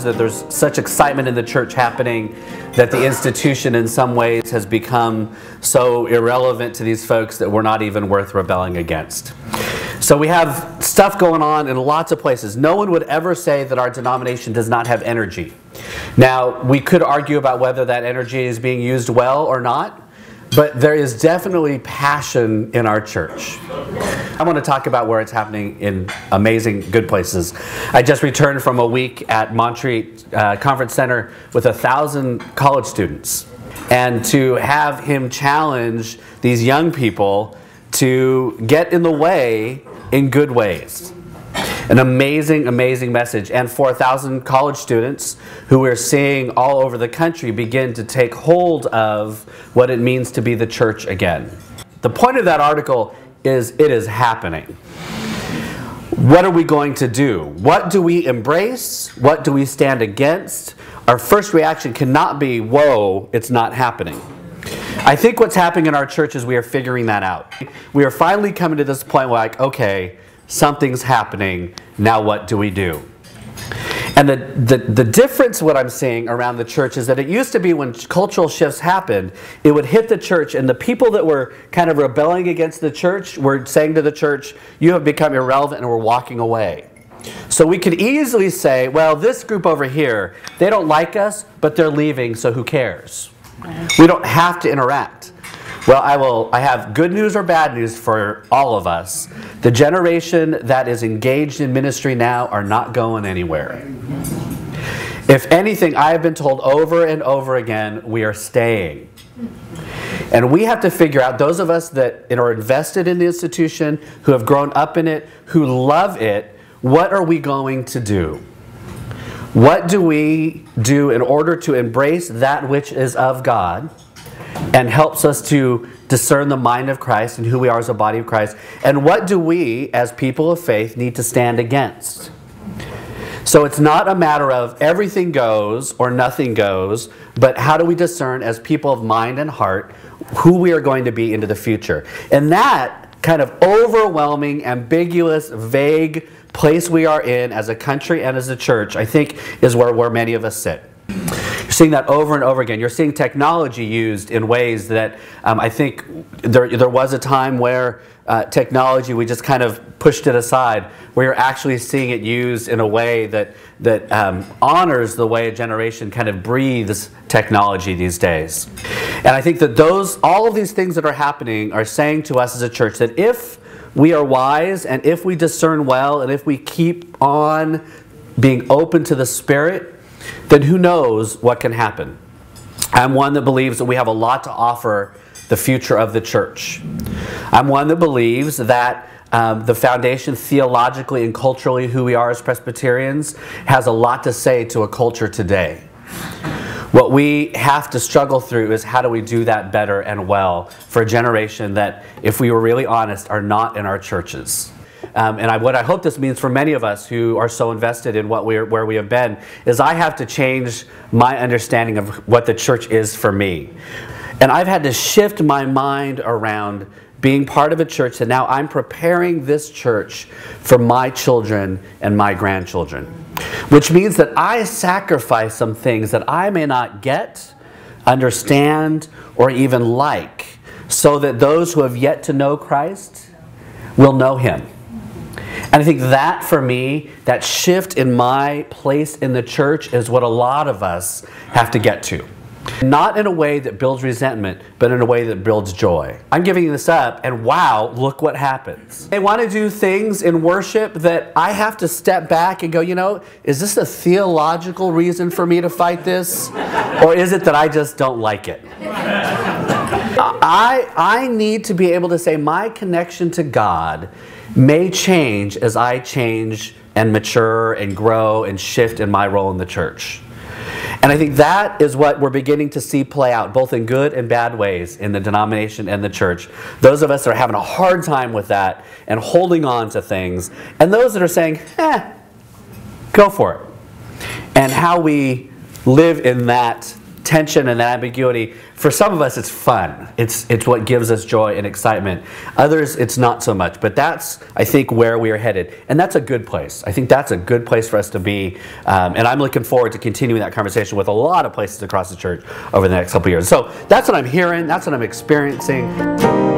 times that there's such excitement in the church happening that the institution in some ways has become so irrelevant to these folks that we're not even worth rebelling against. So we have stuff going on in lots of places. No one would ever say that our denomination does not have energy. Now, we could argue about whether that energy is being used well or not, but there is definitely passion in our church. I want to talk about where it's happening in amazing, good places. I just returned from a week at Montreat Conference Center with 1,000 college students. And to have him challenge these young people to get in the way in good ways. An amazing, amazing message. And for 1,000 college students who we're seeing all over the country begin to take hold of what it means to be the church again. The point of that article is it is happening. What are we going to do? What do we embrace? What do we stand against? Our first reaction cannot be, whoa, it's not happening. I think what's happening in our church is we are figuring that out. We are finally coming to this point where, like, okay, something's happening, now what do we do? And the difference, what I'm seeing around the church, is that it used to be when cultural shifts happened, it would hit the church, and the people that were kind of rebelling against the church were saying to the church, you have become irrelevant, and we're walking away. So we could easily say, well, this group over here, they don't like us, but they're leaving, so who cares? We don't have to interact. Well, I have good news or bad news for all of us. The generation that is engaged in ministry now are not going anywhere. If anything, I have been told over and over again, we are staying. And we have to figure out, those of us that are invested in the institution, who have grown up in it, who love it, what are we going to do? What do we do in order to embrace that which is of God and helps us to discern the mind of Christ and who we are as a body of Christ? And what do we, as people of faith, need to stand against? So it's not a matter of everything goes or nothing goes, but how do we discern as people of mind and heart who we are going to be into the future? And that kind of overwhelming, ambiguous, vague place we are in as a country and as a church, I think, is where many of us sit. You're seeing that over and over again. You're seeing technology used in ways that I think there was a time where technology, we just kind of pushed it aside, where you're actually seeing it used in a way that honors the way a generation kind of breathes technology these days. And I think that all of these things that are happening are saying to us as a church that if we are wise, and if we discern well, and if we keep on being open to the Spirit, then who knows what can happen. I'm one that believes that we have a lot to offer the future of the church. I'm one that believes that the foundation theologically and culturally, who we are as Presbyterians, has a lot to say to a culture today. What we have to struggle through is how do we do that better and well for a generation that, if we were really honest, are not in our churches. What I hope this means for many of us who are so invested in where we have been is I have to change my understanding of what the church is for me. And I've had to shift my mind around being part of a church that now I'm preparing this church for my children and my grandchildren. Which means that I sacrifice some things that I may not get, understand, or even like, so that those who have yet to know Christ will know Him. And I think that, for me, that shift in my place in the church is what a lot of us have to get to. Not in a way that builds resentment, but in a way that builds joy. I'm giving this up, and wow, look what happens. They want to do things in worship that I have to step back and go, you know, is this a theological reason for me to fight this? Or is it that I just don't like it? I need to be able to say my connection to God may change as I change and mature and grow and shift in my role in the church. And I think that is what we're beginning to see play out, both in good and bad ways, in the denomination and the church. Those of us that are having a hard time with that and holding on to things, and those that are saying, go for it. And how we live in that tension and that ambiguity, for some of us it's fun. It's what gives us joy and excitement. Others it's not so much, but that's, I think, where we are headed. And that's a good place. I think that's a good place for us to be. And I'm looking forward to continuing that conversation with a lot of places across the church over the next couple of years. So that's what I'm hearing, that's what I'm experiencing.